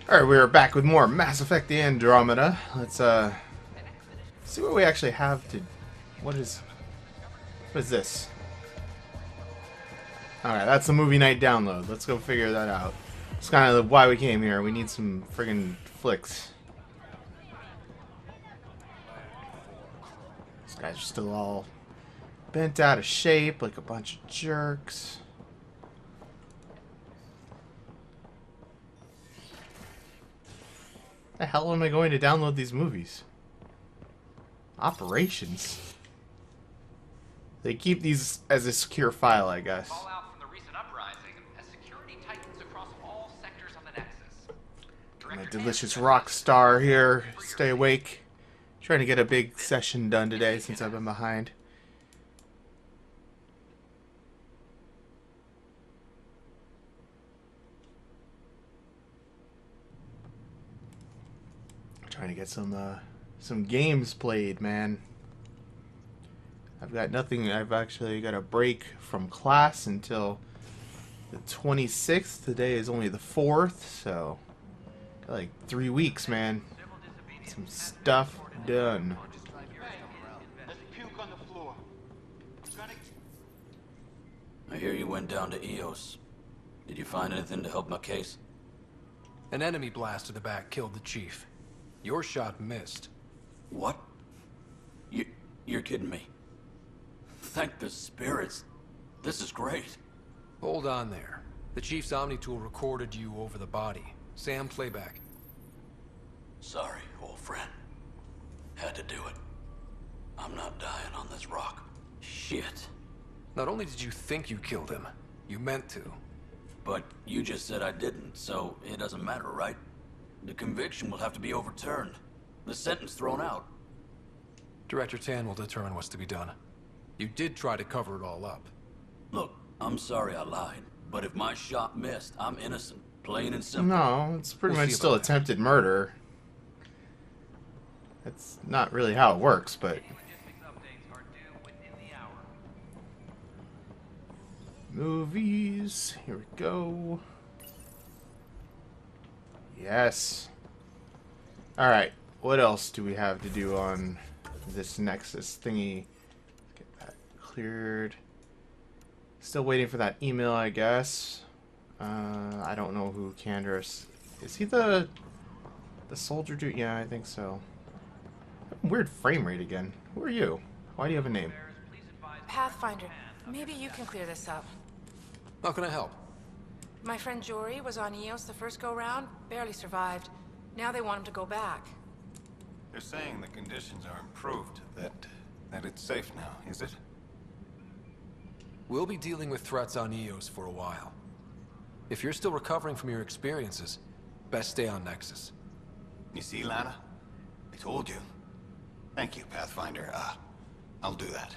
Alright, we are back with more Mass Effect the Andromeda. Let's see what we actually have to... What is this? Alright, that's the movie night download. Let's go figure that out. It's kind of why we came here. We need some friggin' flicks. These guys are still all bent out of shape like a bunch of jerks. The hell am I going to download these movies? Operations. They keep these as a secure file, I guess. Fallout from the recent uprising as security tightens across all sectors on the Nexus. My delicious rock star here. Stay awake. Trying to get a big session done today since I've been behind. Trying to get some games played, man. I've got nothing. I've actually got a break from class until the 26th. Today is only the 4th, so got like 3 weeks, man. Some stuff done. I hear you went down to EOS. Did you find anything to help my case? An enemy blast to the back killed the chief. Your shot missed. What? You're kidding me. Thank the spirits. This is great. Hold on there. The chief's Omni tool recorded you over the body. Sam, playback. Sorry, old friend. Had to do it. I'm not dying on this rock. Shit. Not only did you think you killed him, you meant to. But you just said I didn't, so it doesn't matter, right? The conviction will have to be overturned. The sentence thrown out. Director Tan will determine what's to be done. You did try to cover it all up. Look, I'm sorry I lied, but if my shot missed, I'm innocent. Plain and simple. No, it's pretty We'll much see still about that. attempted murder. That's not really how it works, but... Logistics updates are due within the hour. Movies. Here we go. Yes. Alright. What else do we have to do on this Nexus thingy? Get that cleared. Still waiting for that email, I guess. I don't know who Candace... Is he the soldier dude? Yeah, I think so. Weird frame rate again. Who are you? Why do you have a name? Pathfinder, maybe you can clear this up. How can I help? My friend Jory was on EOS the first go-round, barely survived. Now they want him to go back. They're saying the conditions are improved, that it's safe now, is it? We'll be dealing with threats on EOS for a while. If you're still recovering from your experiences, best stay on Nexus. You see, Lana? I told you. Thank you, Pathfinder. I'll do that.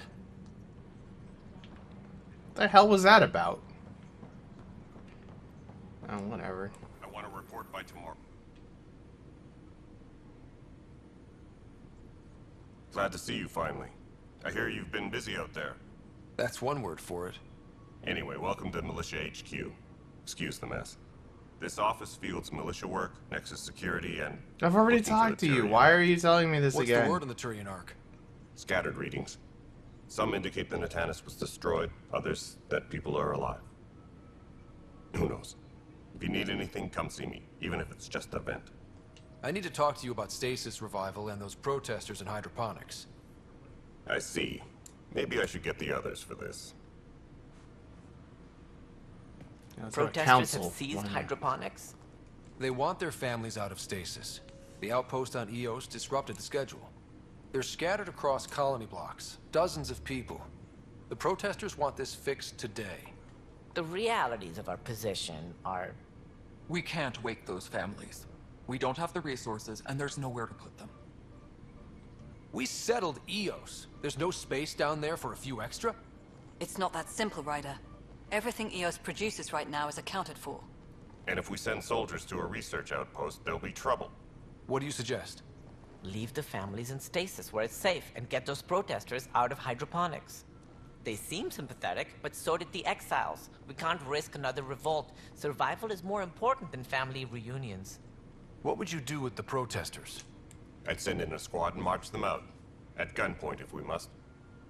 What the hell was that about? Oh, whatever. I want to report by tomorrow. Glad to see you finally. I hear you've been busy out there. That's one word for it. Anyway, welcome to Militia HQ. Excuse the mess. This office fields militia work, Nexus security, and... I've already looking talked to the you. Turian Why arc. are you telling me this What's again? the word on the Turian Arc? Scattered readings. Some indicate the Natanus was destroyed, others that people are alive. Who knows? If you need anything, come see me, even if it's just a vent. I need to talk to you about stasis revival and those protesters in hydroponics. I see. Maybe I should get the others for this. That's what a Protesters council have seized wanted. hydroponics? They want their families out of stasis. The outpost on EOS disrupted the schedule. They're scattered across colony blocks, dozens of people. The protesters want this fixed today. The realities of our position are... We can't wake those families. We don't have the resources, and there's nowhere to put them. We settled EOS. There's no space down there for a few extra? It's not that simple, Ryder. Everything EOS produces right now is accounted for. And if we send soldiers to a research outpost, there'll be trouble. What do you suggest? Leave the families in stasis where it's safe and get those protesters out of hydroponics. They seem sympathetic, but so did the exiles. We can't risk another revolt. Survival is more important than family reunions. What would you do with the protesters? I'd send in a squad and march them out. At gunpoint if we must.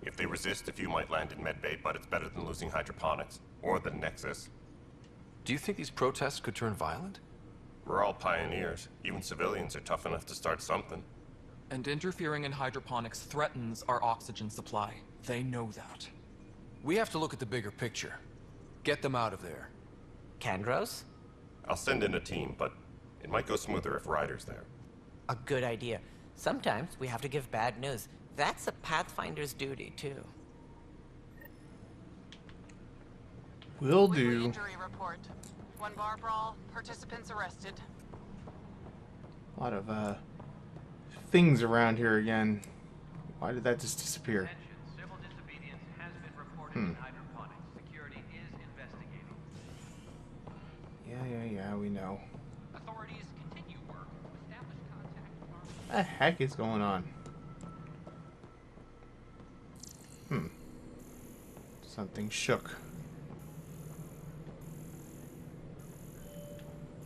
If they resist, a few might land in medbay, but it's better than losing hydroponics. Or the Nexus. Do you think these protests could turn violent? We're all pioneers. Even civilians are tough enough to start something. And interfering in hydroponics threatens our oxygen supply. They know that. We have to look at the bigger picture. Get them out of there. Kandros? I'll send in a team, but it might go smoother if Ryder's there. A good idea. Sometimes we have to give bad news. That's a Pathfinder's duty, too. Will Weekly do. injury report. One bar brawl, participants arrested. A lot of things around here again. Why did that just disappear? Attention, civil disobedience has been reported in hydroponics. Security is investigating. Yeah, we know. Authorities continue work. Establish contact with our... What the heck is going on? Something shook.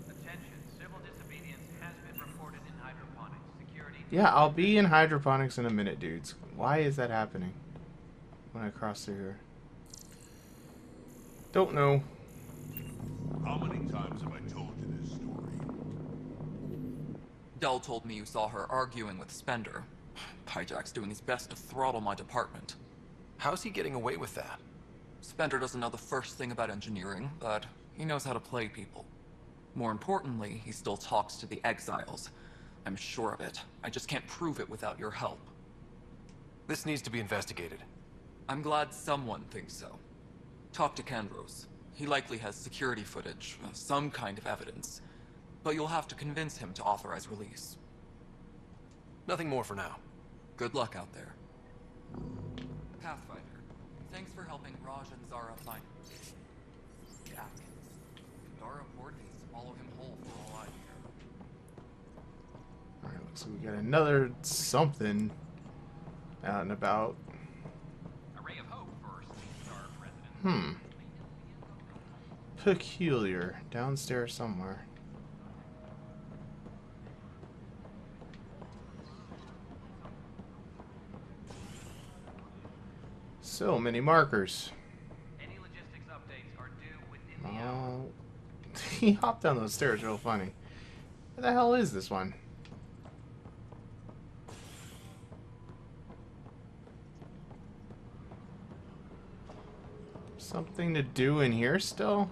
Attention, civil disobedience has been reported in hydroponics. Security... Yeah, I'll be in hydroponics in a minute, dudes. Why is that happening when I cross through here? Don't know. How many times have I told you this story? Dell told me you saw her arguing with Spender. Pyjack's doing his best to throttle my department. How's he getting away with that? Spender doesn't know the first thing about engineering, but he knows how to play people. More importantly, he still talks to the exiles. I'm sure of it. I just can't prove it without your help. This needs to be investigated. I'm glad someone thinks so. Talk to Kandros. He likely has security footage, some kind of evidence. But you'll have to convince him to authorize release. Nothing more for now. Good luck out there. Pathfinder, thanks for helping Raj and Zara find Jack. Dara Port can swallow him whole for all I care. Alright, looks like we got another something out and about. A ray of hope for Sleep Star residents. Peculiar. Downstairs somewhere. So many markers. Any logistics updates are due within the hour. Oh, he hopped down those stairs real funny. Where the hell is this one? Something to do in here still?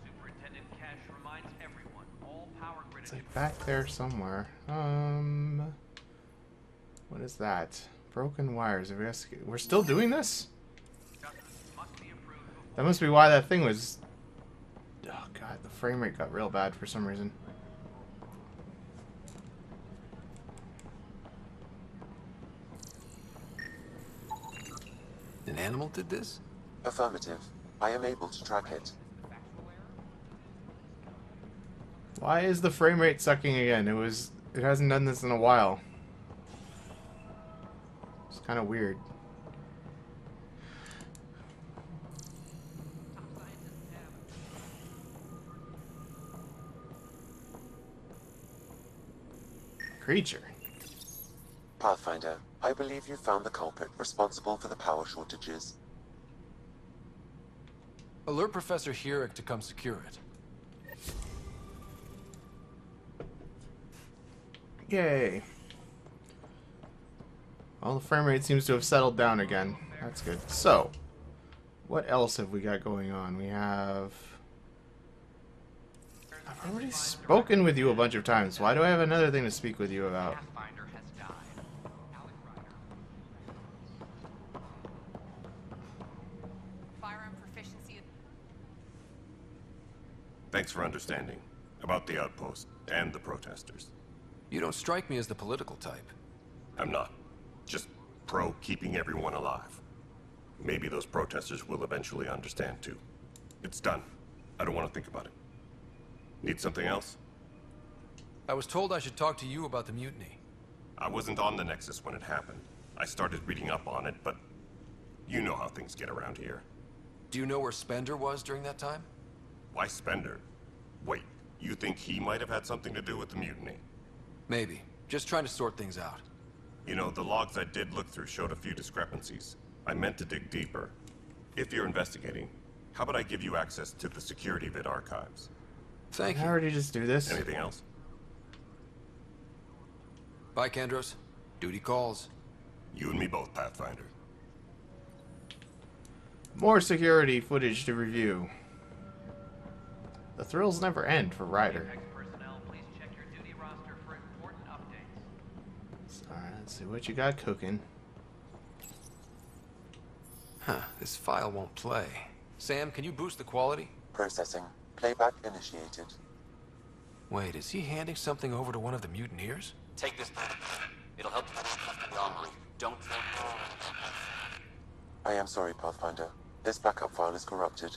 Superintendent Cash reminds everyone all power grid It's like back there somewhere. What is that? Broken wires. We're still doing this? must be approved before That must be why that thing was... Oh god, the frame rate got real bad for some reason. An animal did this? Affirmative. I am able to track it. Why is the frame rate sucking again? It hasn't done this in a while. It's kind of weird. Creature. Pathfinder, I believe you found the culprit responsible for the power shortages. Alert Professor Herrick to come secure it. Yay. Well, the frame rate seems to have settled down again. That's good. So, what else have we got going on? We have... I've already spoken with you a bunch of times. Why do I have another thing to speak with you about? Pathfinder has died. Alec Ryder. Firearm proficiency. Thanks for understanding. About the outpost and the protesters. You don't strike me as the political type. I'm not. Just pro keeping everyone alive. Maybe those protesters will eventually understand too. It's done. I don't want to think about it. Need something else? I was told I should talk to you about the mutiny. I wasn't on the Nexus when it happened. I started reading up on it, but you know how things get around here. Do you know where Spender was during that time? Why Spender? Wait, you think he might have had something to do with the mutiny? Maybe. Just trying to sort things out. You know, the logs I did look through showed a few discrepancies. I meant to dig deeper. If you're investigating, how about I give you access to the security vid archives? Thank you. I already just do this. Anything else? Bye, Kendros. Duty calls. You and me both, Pathfinder. More security footage to review. The thrills never end for Ryder. Personnel, please check your duty roster for important updates. Alright, let's see what you got cooking. Huh, this file won't play. Sam, can you boost the quality? Processing. Playback initiated. Wait, is he handing something over to one of the mutineers? Take this. It'll help you. Don't. I am sorry, Pathfinder. This backup file is corrupted.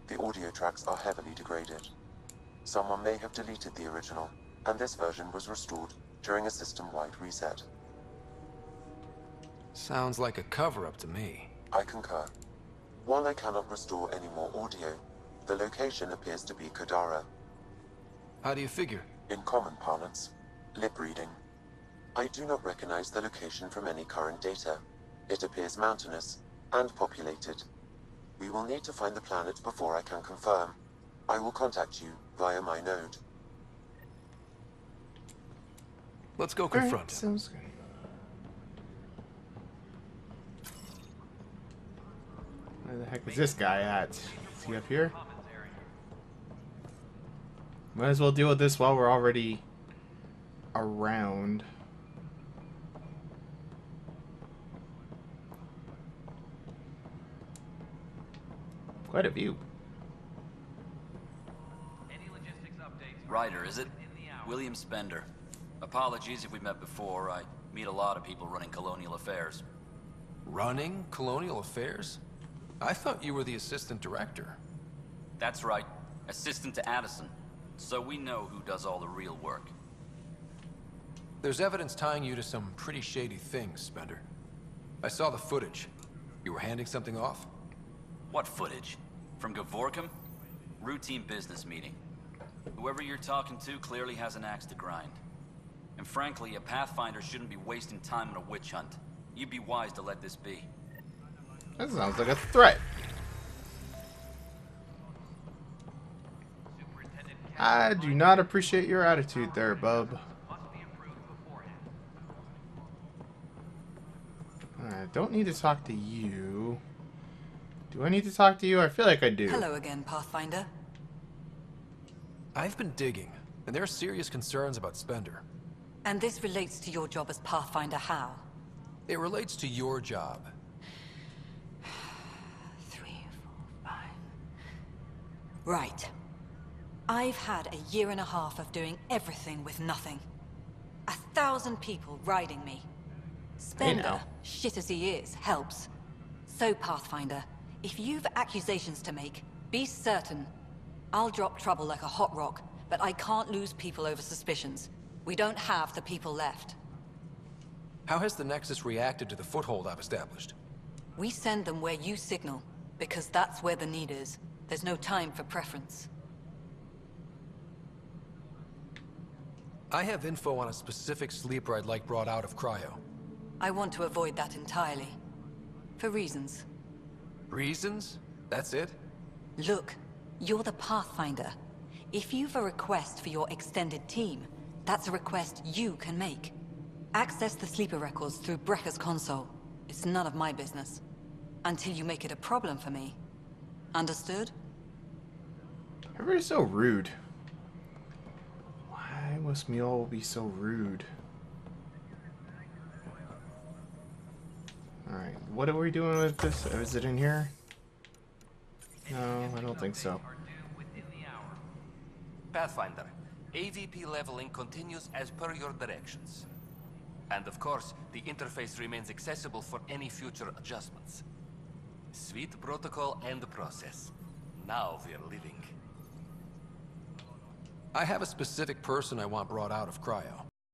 The audio tracks are heavily degraded. Someone may have deleted the original, and this version was restored during a system-wide reset. Sounds like a cover-up to me. I concur. While I cannot restore any more audio, the location appears to be Kadara. How do you figure? In common parlance, lip reading. I do not recognize the location from any current data. It appears mountainous and populated. We will need to find the planet before I can confirm. I will contact you via my node. Let's go confront him. Sounds good. Where the heck is this guy at? Is he up here? Might as well deal with this while we're already around. Quite a view. Any logistics updates? Ryder, is it? William Spender. Apologies if we met before. I meet a lot of people running colonial affairs. Running colonial affairs? I thought you were the assistant director. That's right. Assistant to Addison. So we know who does all the real work. There's evidence tying you to some pretty shady things, Spender. I saw the footage. You were handing something off? What footage? From Gavorkum? Routine business meeting. Whoever you're talking to clearly has an axe to grind. And frankly, a Pathfinder shouldn't be wasting time on a witch hunt. You'd be wise to let this be. That sounds like a threat. I do not appreciate your attitude there, bub. I don't need to talk to you. Do I need to talk to you? I feel like I do. Hello again, Pathfinder. I've been digging, and there are serious concerns about Spender. And this relates to your job as Pathfinder how? It relates to your job. 3, 4, 5. Right. I've had a year and a half of doing everything with nothing. 1,000 people riding me. Spender, shit as he is, helps. So, Pathfinder, if you've accusations to make, be certain. I'll drop trouble like a hot rock, but I can't lose people over suspicions. We don't have the people left. How has the Nexus reacted to the foothold I've established? We send them where you signal, because that's where the need is. There's no time for preference. I have info on a specific sleeper I'd like brought out of cryo. I want to avoid that entirely. For reasons. Reasons? That's it? Look, you're the Pathfinder. If you've a request for your extended team, that's a request you can make. Access the sleeper records through Brekker's console. It's none of my business. Until you make it a problem for me. Understood? Everybody's so rude. Why must Mule be so rude? Alright, what are we doing with this? Oh, is it in here? No, I don't think so. Pathfinder, AVP leveling continues as per your directions. And of course, the interface remains accessible for any future adjustments. Sweet protocol and process. Now we're living. I have a specific person I want brought out of cryo.